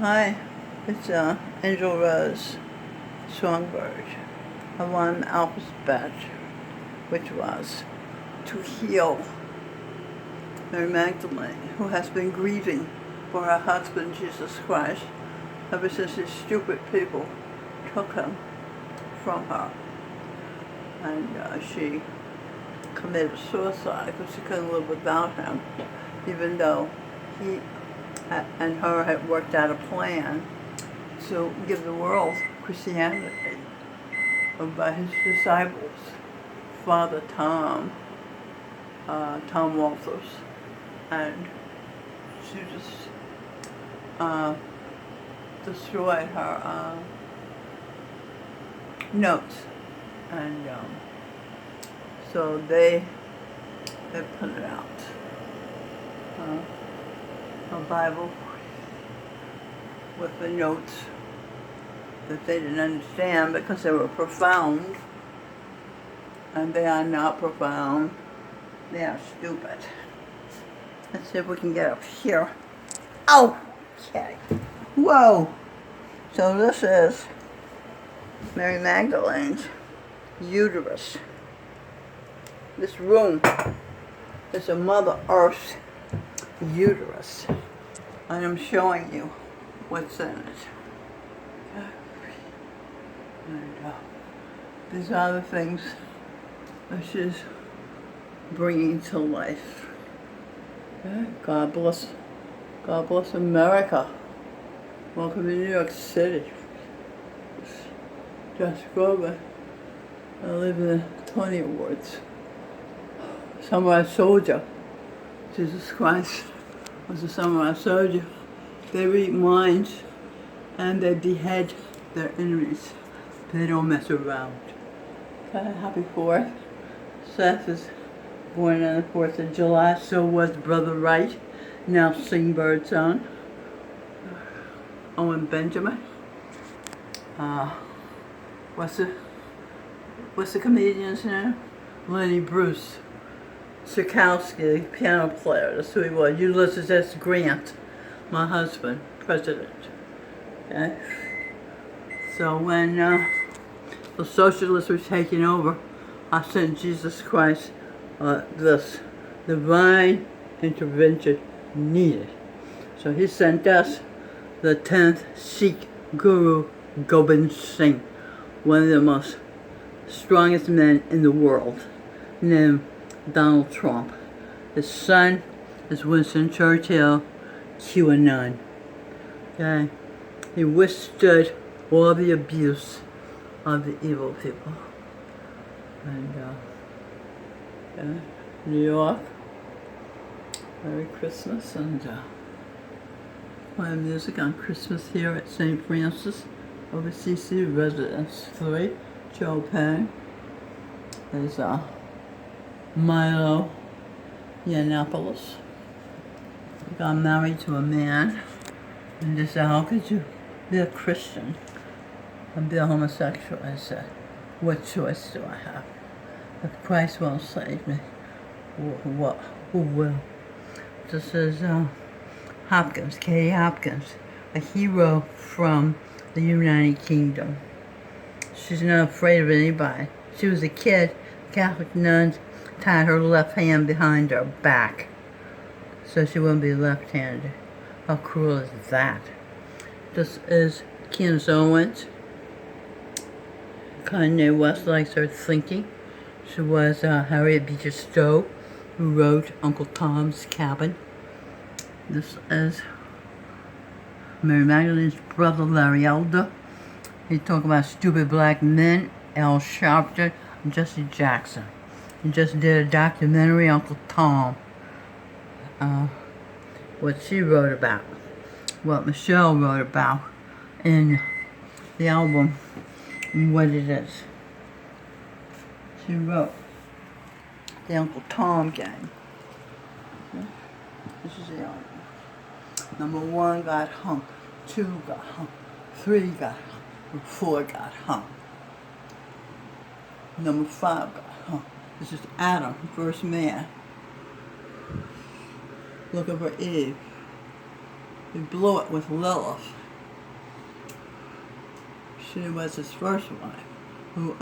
Hi, it's Angel Rose, Songbird. I won an alphabet, which was to heal Mary Magdalene, who has been grieving for her husband, Jesus Christ, ever since these stupid people took him from her. And she committed suicide because she couldn't live without him, even though he and her had worked out a plan to give the world Christianity by his disciples, Father Tom Walters, and she just destroyed her notes, and so they put it out. A Bible with the notes that they didn't understand because they were profound, and they are not profound, they are stupid. Let's see if we can get up here. Oh, okay. Whoa! So this is Mary Magdalene's uterus. This room is a Mother Earth uterus. And I'm showing you what's in it. And these are the things that she's bringing to life. God bless America. Welcome to New York City. Josh Groban. I live in the Tony Awards. Samurai Soldier. Jesus Christ was a samurai soldier. They read minds and they behead their enemies. They don't mess around. Okay, happy 4th. Seth is born on the 4th of July. So was Brother Wright, now Songbird son. Owen Benjamin. What's the comedian's name? Lenny Bruce. Sikowski, piano player, that's who he was. Ulysses S. Grant, my husband, president. Okay? So when the socialists were taking over, I sent Jesus Christ this divine intervention needed. So he sent us the 10th Sikh Guru Gobind Singh, one of the most strongest men in the world, named Donald Trump. His son is Winston Churchill, QAnon. Okay? He withstood all the abuse of the evil people. And New York, Merry Christmas, and play music on Christmas here at St. Francis, OVCC Residence 3, Joe Penn. There's Milo Yiannopoulos. He got married to a man, and they said, how could you be a Christian and be a homosexual? I said, what choice do I have? If Christ won't save me, who will? This is Hopkins, Katie Hopkins, a hero from the United Kingdom. She's not afraid of anybody. She was a kid, Catholic nuns tied her left hand behind her back so she wouldn't be left-handed. How cruel is that? This is Candace Owens. Kanye West likes her thinking. She was Harriet Beecher Stowe, who wrote Uncle Tom's Cabin. This is Mary Magdalene's brother, Larry Elder. He talked about stupid black men, Al Sharpton, and Jesse Jackson. He just did a documentary, Uncle Tom. What she wrote about, what Michelle wrote about in the album, and what it is. She wrote the Uncle Tom Gang. Okay. This is the album. Number 1 got hung, 2 got hung, 3 got hung, 4 got hung. Number 5 got hung. This is Adam, first man, looking for Eve. He blew it with Lilith. She was his first wife, who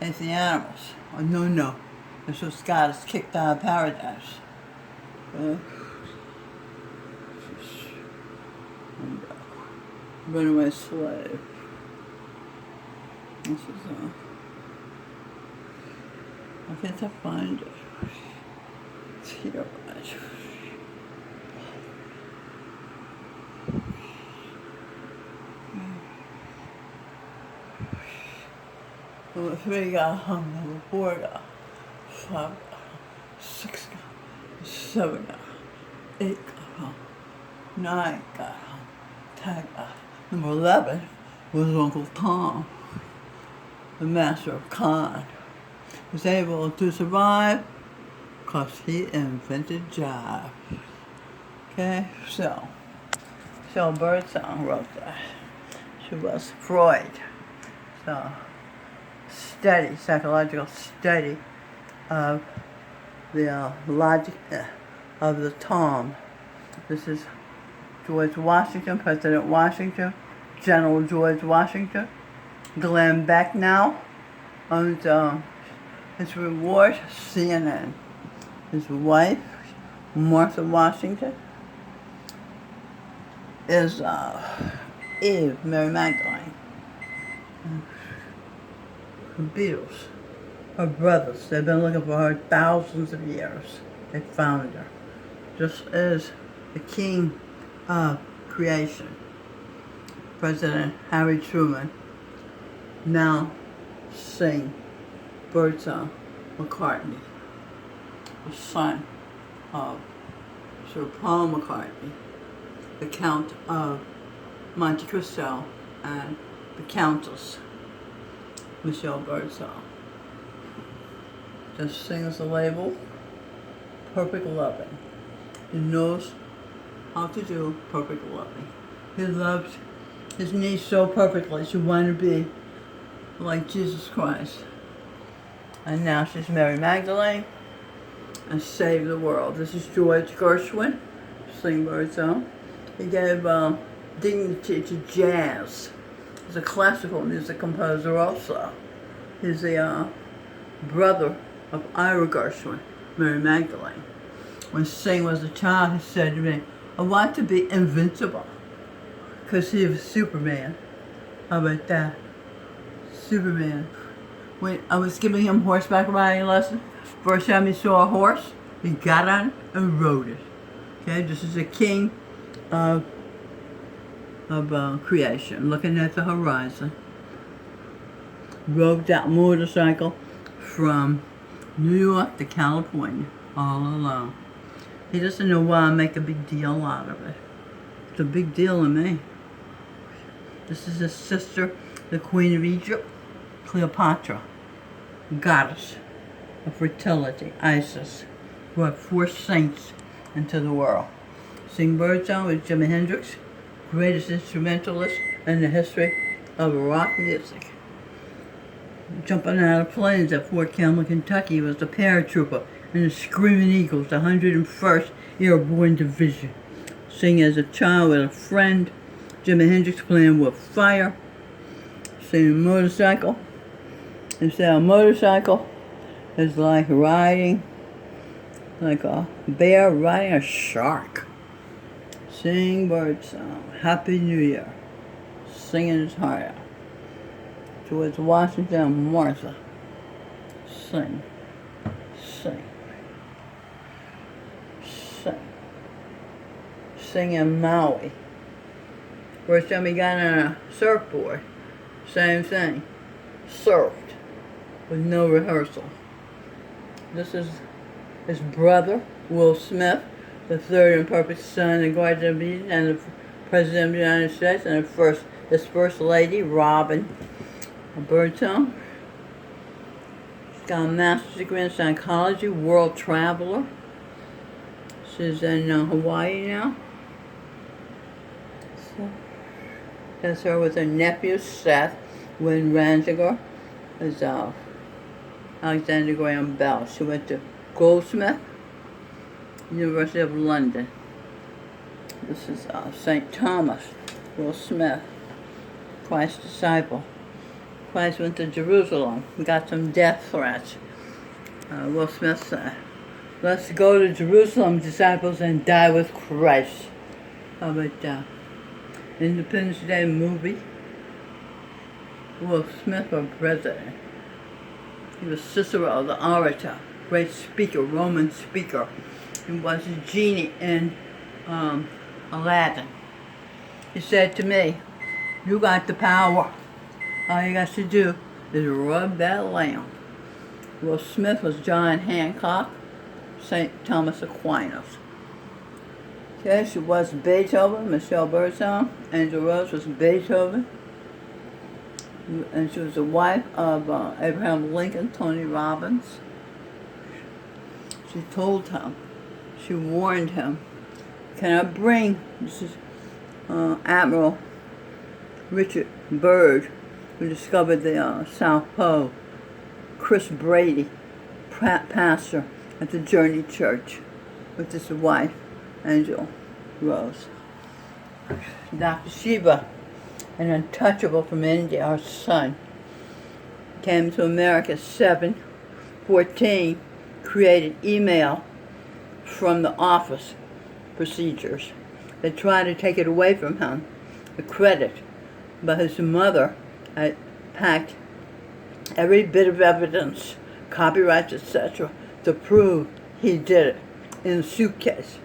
ate the animals. Oh, no. And so Scott is kicked out of paradise. Runaway slave. This is I can't find it. It's here, right? Number 3 got hung, number 4 got 5 got hung, 6 got hung, 7 got hung, 8 got hung, 9 got hung, 10 got hung. Number 11 was Uncle Tom, the master of con. He was able to survive because he invented jive. Okay, so Birdsong wrote that. She was Freud. So, psychological study of the logic of the Tom. This is George Washington, President Washington, General George Washington. Glenn Beck now owns his reward, CNN. His wife, Martha Washington, is Eve, Mary Magdalene. The Beatles, her brothers, they've been looking for her thousands of years. They found her. Just as the king of creation, President Harry Truman, now sing Birdsong McCartney, the son of Sir Paul McCartney, the Count of Monte Cristo, and the Countess, Michelle Birdsong. Just sings the label, perfect loving. He knows how to do perfect loving. He loved his niece so perfectly, she wanted to be like Jesus Christ. And now she's Mary Magdalene and saved the world. This is George Gershwin, sing Birdsong. He gave dignity to jazz. He's a classical music composer also. He's the brother of Ira Gershwin, Mary Magdalene. When Sing was a child, he said to me, I want to be invincible. Because he was Superman. How about that? Superman. When I was giving him horseback riding lessons, first time he saw a horse, he got on and rode it. Okay, this is the king of creation, looking at the horizon. Rode that motorcycle from New York to California, all alone. He doesn't know why I make a big deal out of it. It's a big deal to me. This is his sister, the Queen of Egypt, Cleopatra, goddess of fertility, Isis, brought 4 saints into the world. Sing Birdsong with Jimi Hendrix, greatest instrumentalist in the history of rock music. Jumping out of planes at Fort Campbell, Kentucky, was a paratrooper in the Screaming Eagles, the 101st Airborne Division. Sing as a child with a friend. Jimi Hendrix playing with fire. Singing motorcycle. They say a motorcycle is like riding, like a bear riding a shark. Sing Birdsong. Happy New Year. Singing his heart out. George Washington and Martha. Sing. Sing. Sing. Sing in Maui. First time he got on a surfboard. Same thing. Surfed. With no rehearsal. This is his brother, Will Smith, the third and perfect son and guardian of Eden, and the President of the United States, and his first lady, Robin Birdsong. She's got a master's degree in psychology, world traveler. She's in Hawaii now. So, that's her with her nephew, Seth, Win Ranziger, is Alexander Graham Bell. She went to Goldsmith, University of London. This is St. Thomas, Will Smith. Christ's disciple. Christ went to Jerusalem and got some death threats. Will Smith said, "Let's go to Jerusalem, disciples, and die with Christ." How about that? Independence Day movie. Will Smith was president. He was Cicero, the orator, great speaker, Roman speaker. He was a genie in Aladdin. He said to me, "You got the power. All you got to do is rub that lamp." Will Smith was John Hancock, St. Thomas Aquinas. Okay, she was Beethoven, Michelle Birdsong. Angel Rose was Beethoven. And she was the wife of Abraham Lincoln, Tony Robbins. She told him, she warned him, "Can I bring," this is Admiral Richard Byrd, who discovered the South Pole, Chris Brady, pastor at the Journey Church, with his wife, Angel Rose. Dr. Shiva, an untouchable from India, our son, came to America 7/14, created email from the office procedures. They tried to take it away from him, the credit, but his mother had packed every bit of evidence, copyrights, etc., to prove he did it in a suitcase.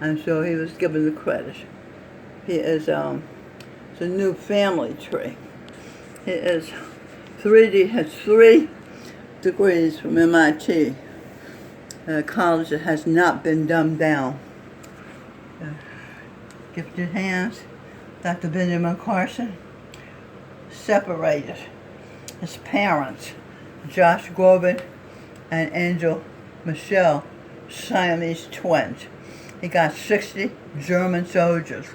And so he was given the credit. He is it's a new family tree. He is has 3 degrees from MIT, a college that has not been dumbed down. Gifted hands, Dr. Benjamin Carson, separated. His parents, Josh Groban and Angel Michelle, Siamese twins. He got 60 German surgeons,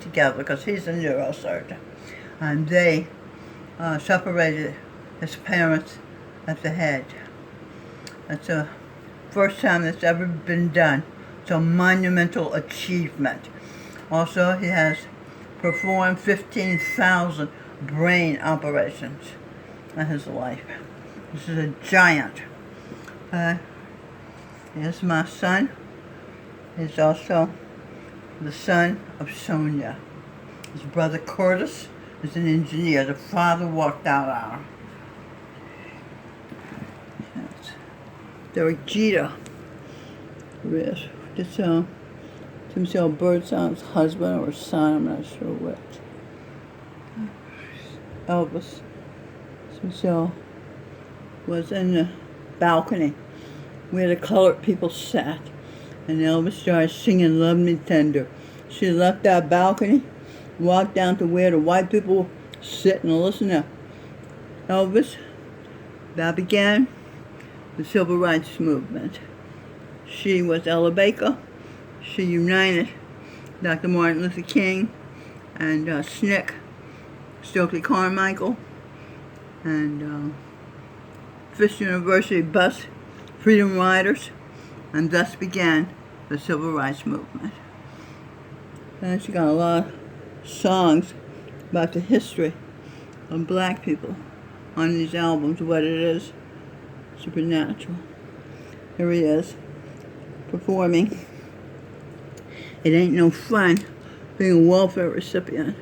together, because he's a neurosurgeon. And they separated his parents at the head. That's the first time that's ever been done. It's a monumental achievement. Also, he has performed 15,000 brain operations in his life. This is a giant. Here's my son. He's also the son of Sonia. His brother Curtis is an engineer. The father walked out on him. Derek Jeter. This Michelle Birdsong's husband or son, I'm not sure which. Elvis. Michelle was in the balcony where the colored people sat, and Elvis started singing "Love Me Tender." She left that balcony, walked down to where the white people sit and listen to Elvis. That began the Civil Rights Movement. She was Ella Baker. She united Dr. Martin Luther King and SNCC, Stokely Carmichael, and Fisk University bus freedom riders, and thus began the Civil Rights Movement. And she got a lot of songs about the history of black people on these albums, what it is, supernatural. Here he is, performing "It Ain't No Fun Being a Welfare Recipient"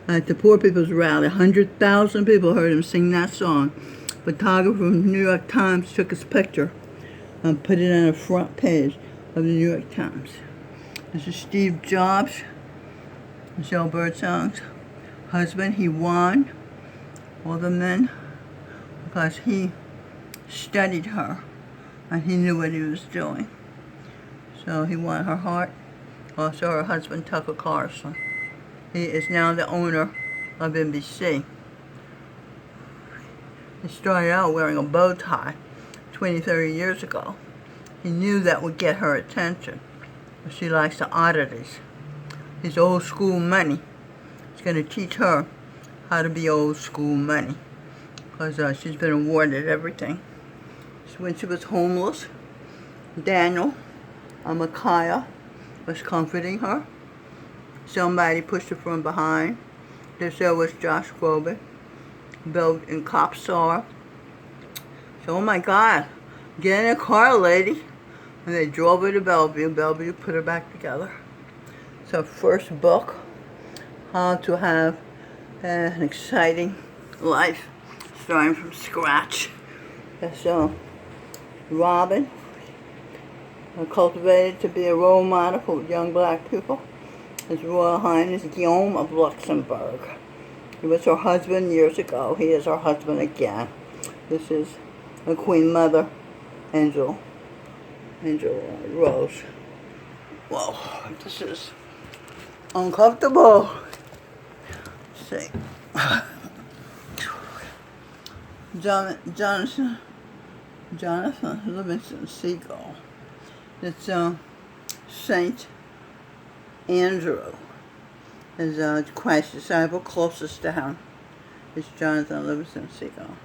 at the Poor People's Rally. 100,000 people heard him sing that song. Photographer from the New York Times took his picture and put it on the front page of the New York Times. This is Steve Jobs, Michelle Birdsong's husband. He won all the men because he studied her and he knew what he was doing. So he won her heart. Also her husband, Tucker Carlson. He is now the owner of NBC. He started out wearing a bow tie 20, 30 years ago. He knew that would get her attention. She likes the oddities. His old school money. He's going to teach her how to be old school money, because she's been awarded everything. So when she was homeless, Daniel, Micaiah, was comforting her. Somebody pushed her from behind. This there was Josh Groban, built in cop star. So, oh my God, get in a car, lady. And they drove her to Bellevue. Bellevue put her back together. It's her first book, How to Have an Exciting Life, starting from scratch. So, Robin, cultivated to be a role model for young black people. His Royal Highness Guillaume of Luxembourg. He was her husband years ago. He is her husband again. This is the Queen Mother, Angel Rose. Whoa, this is uncomfortable. Let's see. Jonathan Livingston Seagull. It's Saint Andrew is Christ's disciple closest to him. It's Jonathan Livingston Seagull.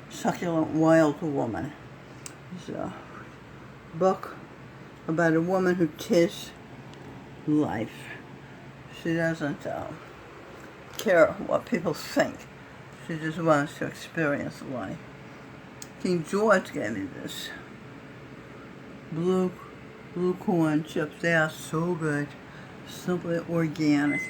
Succulent Wild Woman. It's a book about a woman who tastes life. She doesn't care what people think. She just wants to experience life. King George gave me this. Blue corn chips. They are so good. Simply organic.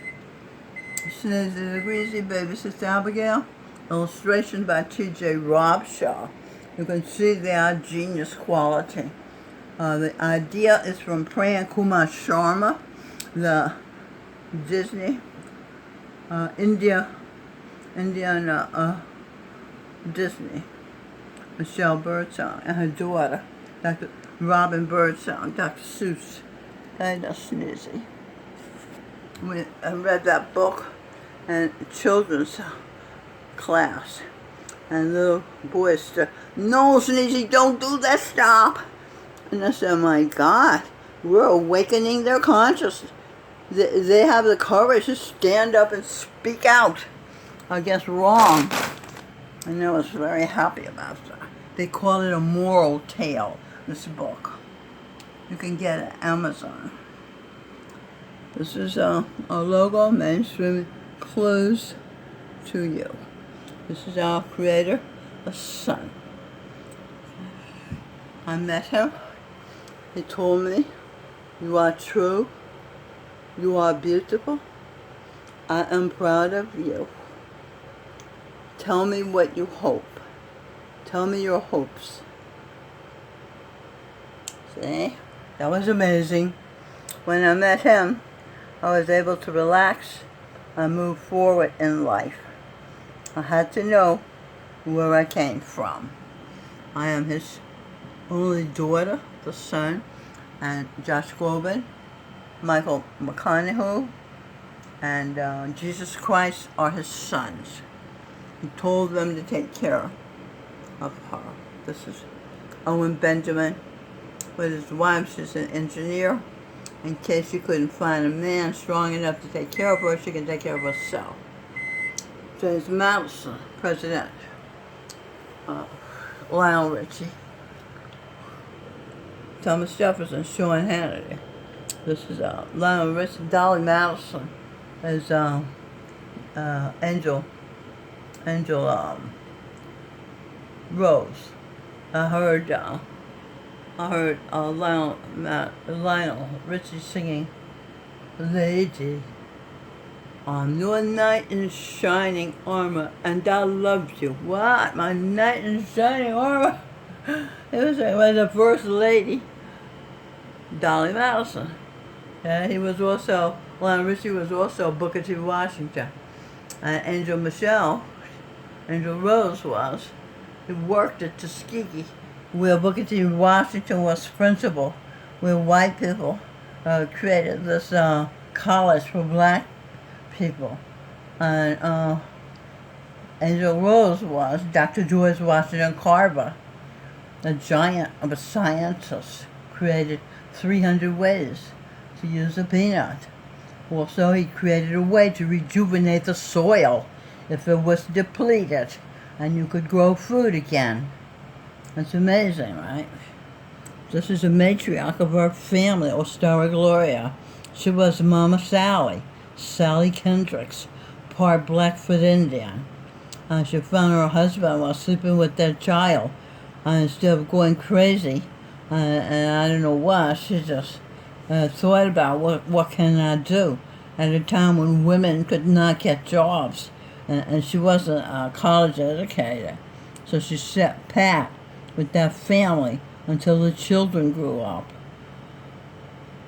This is the Greasy Baby Sister Abigail. Illustration by T.J. Robshaw. You can see they are genius quality. The idea is from Pran Kumar Sharma, the Disney, Indian Disney, Michelle Birdsong, and her daughter, Dr. Robin Birdsong, Dr. Seuss. Kind of sneezy. I read that book in children's class, and little boys said, "No, Sneezy, don't do that, stop." And I said, my God, we're awakening their consciousness. They have the courage to stand up and speak out against wrong. And I was very happy about that. They call it a moral tale, this book. You can get it at Amazon. This is a logo, mainstream clues to you. This is our creator, the sun. I met him. He told me, "You are true. You are beautiful. I am proud of you. Tell me what you hope. Tell me your hopes." See? That was amazing. When I met him, I was able to relax and move forward in life. I had to know where I came from. I am his only daughter, the son, and Josh Groban, Michael McConaughey, and Jesus Christ are his sons. He told them to take care of her. This is Owen Benjamin with his wife. She's an engineer. In case she couldn't find a man strong enough to take care of her, she can take care of herself. James Madison, President. Lionel Richie. Thomas Jefferson, Sean Hannity. This is Lionel Richie. Dolly Madison is Angel Rose. I heard Lionel Richie singing, "Lady, I'm your knight in shining armor, and I love you." What? My knight in shining armor? It was the first lady, Dolly Madison. Yeah, he was also, Lionel Richie was also Booker T. Washington. And Angel Rose was. He worked at Tuskegee, where Booker T. Washington was principal, where white people created this college for black people. And Angel Rose was Dr. George Washington Carver, a giant of a scientist, created 300 ways to use a peanut. Also, he created a way to rejuvenate the soil if it was depleted, and you could grow food again. That's amazing, right? This is a matriarch of our family, Ostara Gloria. She was Mama Sally. Sally Kendricks, part Blackfoot Indian. She found her husband while sleeping with their child. Instead of going crazy, and I don't know why, she just thought about what can I do at a time when women could not get jobs, and she wasn't college educated. So she sat pat with that family until the children grew up.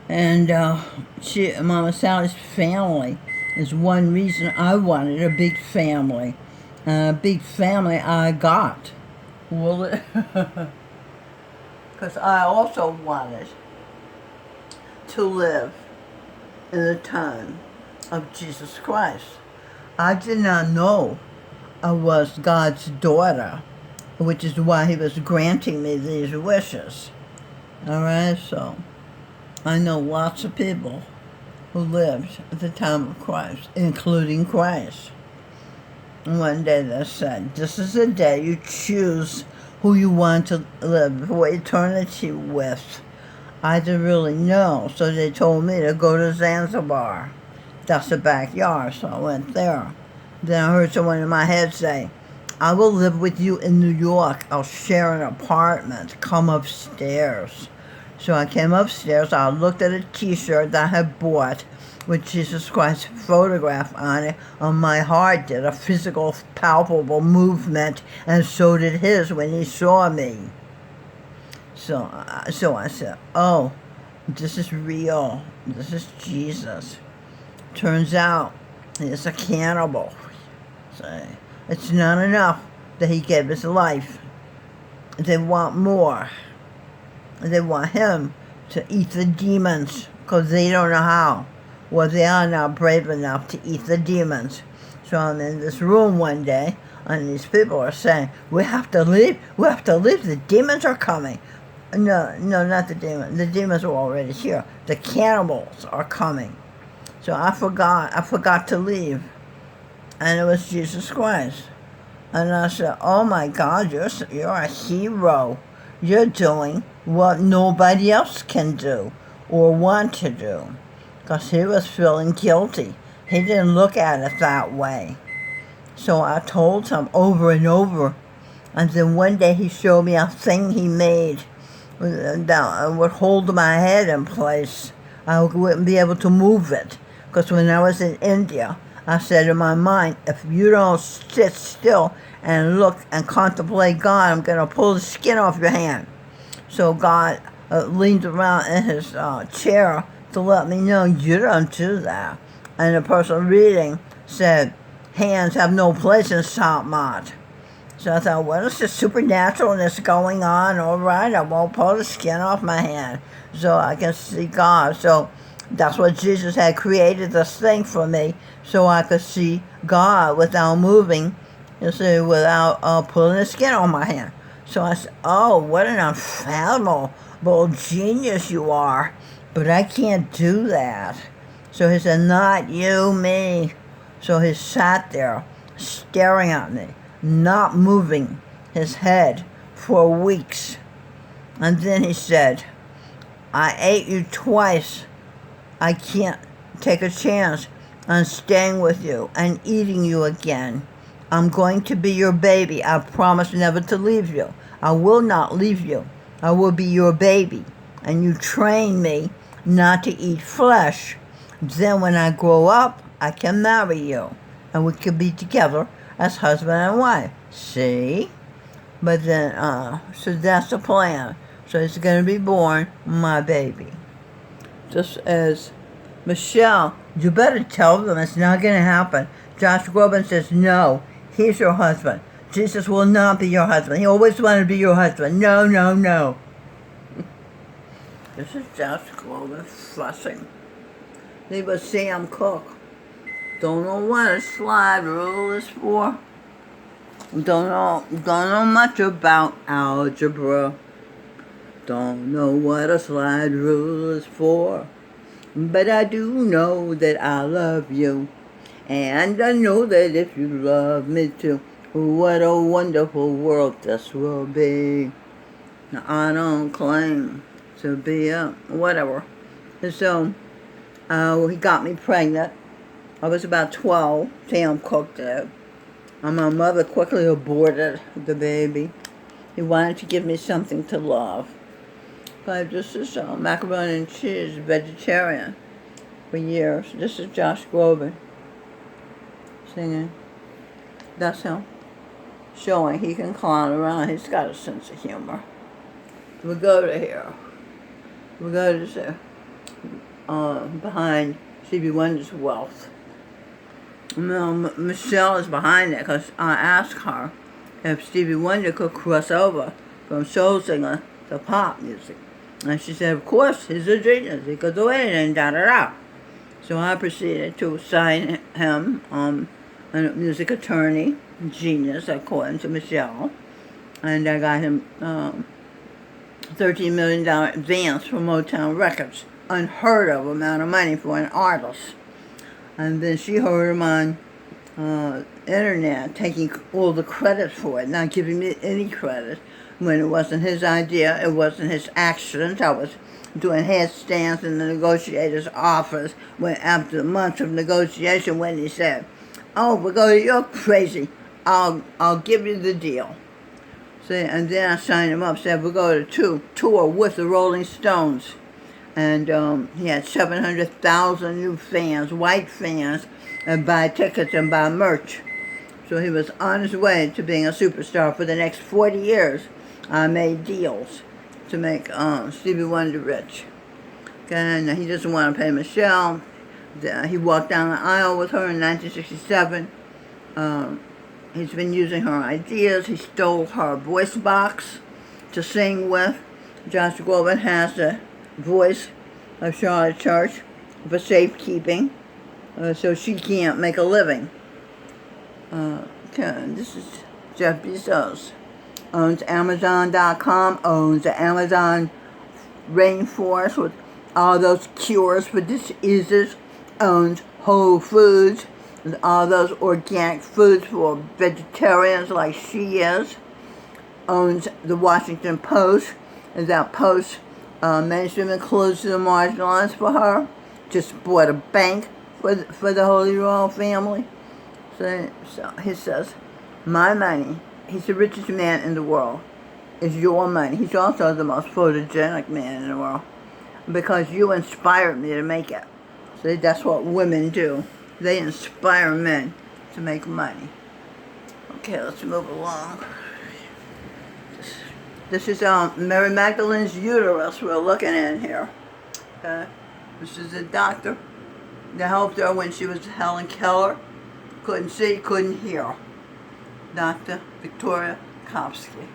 And Mama Sally's family is one reason I wanted a big family. A big family I got. Well, because I also wanted to live in the time of Jesus Christ. I did not know I was God's daughter, which is why he was granting me these wishes. Alright, so I know lots of people who lived at the time of Christ, including Christ. And one day they said, this is the day you choose who you want to live for eternity with. I didn't really know, so they told me to go to Zanzibar. That's the backyard, so I went there. Then I heard someone in my head say, I will live with you in New York. I'll share an apartment. Come upstairs. So I came upstairs. I looked at a t-shirt that I had bought with Jesus Christ's photograph on it. My heart did a physical, palpable movement, and so did his when he saw me. So I said, oh, this is real. This is Jesus. Turns out he's a cannibal. So it's not enough that he gave his life. They want more. They want him to eat the demons because they don't know how. Well, they are not brave enough to eat the demons. So I'm in this room one day, and these people are saying, we have to leave. We have to leave. The demons are coming. No, not the demons. The demons are already here. The cannibals are coming. So I forgot to leave. And it was Jesus Christ. And I said, oh my God, you're a hero. You're doing what nobody else can do or want to do. Because he was feeling guilty. He didn't look at it that way. So I told him over and over. And then one day he showed me a thing he made that would hold my head in place. I wouldn't be able to move it. Because when I was in India, I said in my mind, if you don't sit still and look and contemplate God, I'm going to pull the skin off your hand. So God leaned around in his chair to let me know, you don't do that. And the person reading said, hands have no place in Satmat. So I thought, what is this supernaturalness going on? All right, I won't pull the skin off my hand so I can see God. So that's what Jesus had created, this thing for me, so I could see God without moving, without pulling the skin on my hand. So I said, oh, what an unfathomable genius you are. But I can't do that. So he said, not you, me. So he sat there staring at me, not moving his head for weeks. And then he said, I ate you twice. I can't take a chance on staying with you and eating you again. I'm going to be your baby. I promise never to leave you. I will not leave you. I will be your baby. And you train me not to eat flesh. Then when I grow up, I can marry you. And we could be together as husband and wife. See? But then, so that's the plan. So it's going to be born, my baby. Just as Michelle, you better tell them it's not going to happen. Josh Groban says, no, he's your husband. Jesus will not be your husband. He always wanted to be your husband. No, no, no. This is Josh Groban fussing. He was Sam Cooke. Don't know what a slide rule is for. Don't know much about algebra. Don't know what a slide rule is for. But I do know that I love you. And I know that if you love me too, what a wonderful world this will be. Now, I don't claim to be a whatever. So, he got me pregnant. I was about 12. Sam cooked it. And my mother quickly aborted the baby. He wanted to give me something to love. But this is macaroni and cheese, vegetarian, for years. This is Josh Groban singing. That's him. Showing he can clown around. He's got a sense of humor. We go to here. We go to this, behind Stevie Wonder's wealth. No, Michelle is behind it because I asked her if Stevie Wonder could cross over from soul singer to pop music. And she said, of course, he's a genius. He could do anything, da-da-da. So I proceeded to sign him, a music attorney, genius, according to Michelle. And I got him $13 million advance from Motown Records. Unheard of amount of money for an artist. And then she heard him on internet taking all the credit for it, not giving me any credit when it wasn't his idea, it wasn't his accident. I was doing headstands in the negotiator's office when after months of negotiation when he said, oh, you're crazy. I'll give you the deal. See, and then I signed him up, said we'll go to tour with the Rolling Stones. And he had 700,000 new fans, white fans, and buy tickets and buy merch. So he was on his way to being a superstar for the next 40 years. I made deals to make Stevie Wonder rich. And he doesn't want to pay Michelle. He walked down the aisle with her in 1967. He's been using her ideas. He stole her voice box to sing with. Josh Groban has the voice of Charlotte Church for safekeeping, so she can't make a living. Okay, this is Jeff Bezos. Owns Amazon.com, owns the Amazon rainforest with all those cures for diseases, owns Whole Foods with all those organic foods for vegetarians like she is, owns the Washington Post, and that Post mainstream includes the marginalized for her, just bought a bank for the Holy Royal family. So he says, my money, he's the richest man in the world, is your money. He's also the most photogenic man in the world because you inspired me to make it. See, that's what women do. They inspire men to make money. Okay, let's move along. This is Mary Magdalene's uterus we're looking at here. This is a doctor that helped her when she was Helen Keller. Couldn't see, couldn't hear. Dr. Victoria Kopsky.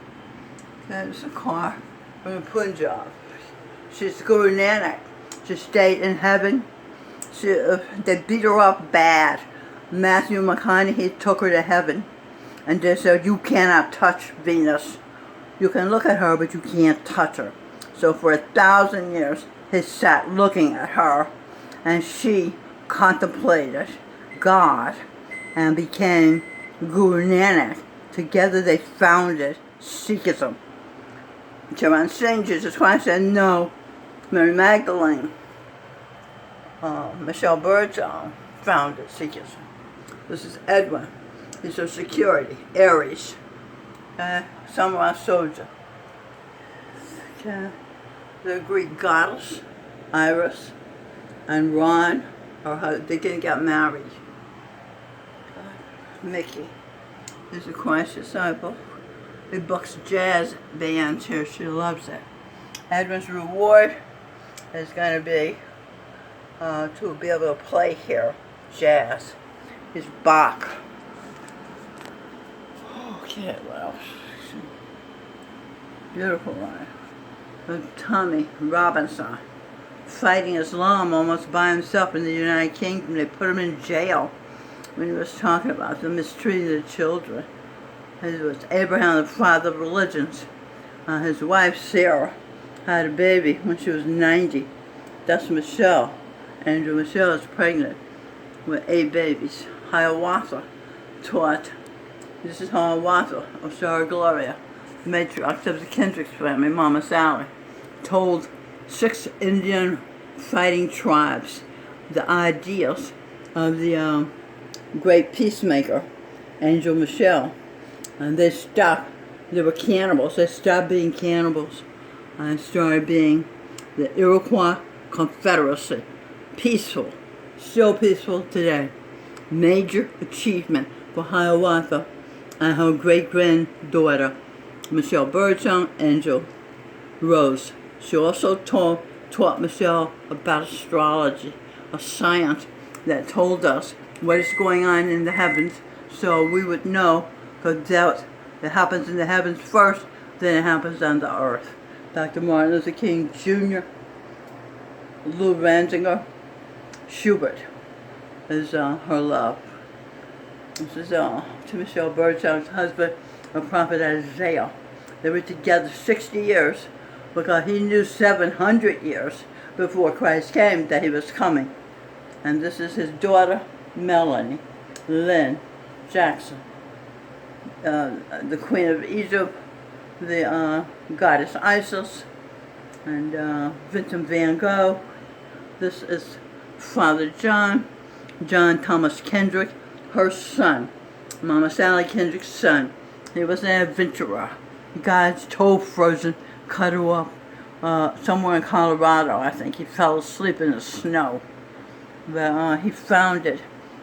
There's a car from the Punjab. She's Guru Nanak. She stayed in heaven. They beat her up bad. Matthew McConaughey took her to heaven. And they said, you cannot touch Venus. You can look at her, but you can't touch her. So for 1,000 years, he sat looking at her, and she contemplated God and became Guru Nanak. Together they founded Sikhism. Charan Singh, Jesus Christ, said no. Mary Magdalene, Michelle Birdsong founded Sikhism. This is Edwin. He's a security, Aries. Samurai soldier. Okay. The Greek goddess, Iris, and Ron, they didn't get married. Mickey is a Christ disciple. He books jazz bands here. She loves it. Edwin's reward is going to be to be able to play here jazz. He's Bach. Okay, well, beautiful line. With Tommy Robinson fighting Islam almost by himself in the United Kingdom. They put him in jail when he was talking about the mistreated children. It was Abraham, the father of religions. His wife, Sarah, had a baby when she was 90. That's Michelle. And Michelle is pregnant with 8 babies. Hiawatha taught. This is Hiawatha of Sarah Gloria, matriarch of the Kendricks family, Mama Sally, told 6 Indian fighting tribes the ideas of the great peacemaker, Angel Michelle. And they stopped. They were cannibals. They stopped being cannibals and started being the Iroquois Confederacy. Peaceful. Still peaceful today. Major achievement for Hiawatha and her great-granddaughter, Michelle Birdsong Angel Rose. She also taught Michelle about astrology, a science that told us what is going on in the heavens, so we would know, because it happens in the heavens first, then it happens on the earth. Dr. Martin Luther King Jr., Lou Ranzinger, Schubert is her love. This is to Michelle Birdsong's husband, the prophet Isaiah. They were together 60 years because he knew 700 years before Christ came that he was coming. And this is his daughter, Melanie Lynn Jackson, the Queen of Egypt, the goddess Isis, and Vincent van Gogh. This is Father John Thomas Kendrick, her son, Mama Sally Kendrick's son. He was an adventurer. God's toe frozen, cut her up somewhere in Colorado. I think he fell asleep in the snow. But he founded,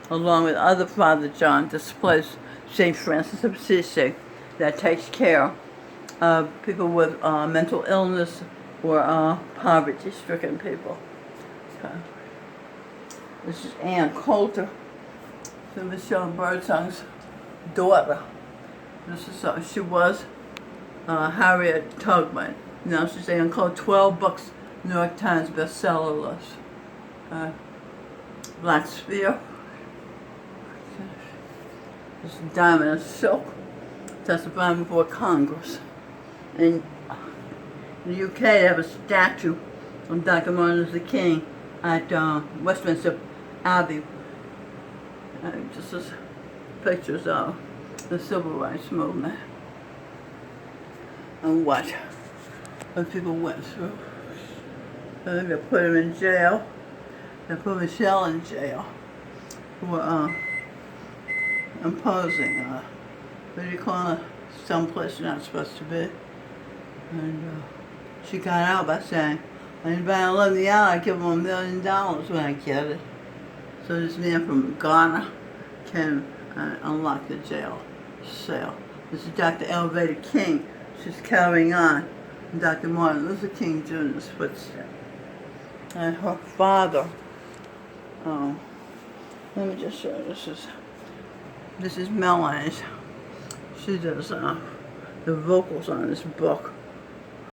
along with other Father John, this place, St. Francis of Assisi, that takes care of people with mental illness or poverty-stricken people. Okay. This is Ann Coulter, so Michelle Birdsong's daughter. This is she was Harriet Tubman. Now she's Ann Coulter. 12 books, New York Times bestseller list. Black Sphere. This is Diamond and Silk, testifying before Congress. In the UK, they have a statue of Dr. Martin Luther King at Westminster Abbey. Just as pictures of the civil rights movement and what people went through. They put him in jail. They put Michelle in jail for imposing, what do you call it, someplace you're not supposed to be. And she got out by saying, anybody will let me out, I give them $1 million when I get it. So this man from Ghana came and unlocked the jail cell. This is Dr. Elvira King. She's carrying on in Dr. Martin Luther King Jr.'s footsteps. And her father, let me just show you, this is Melanie. She does the vocals on this book.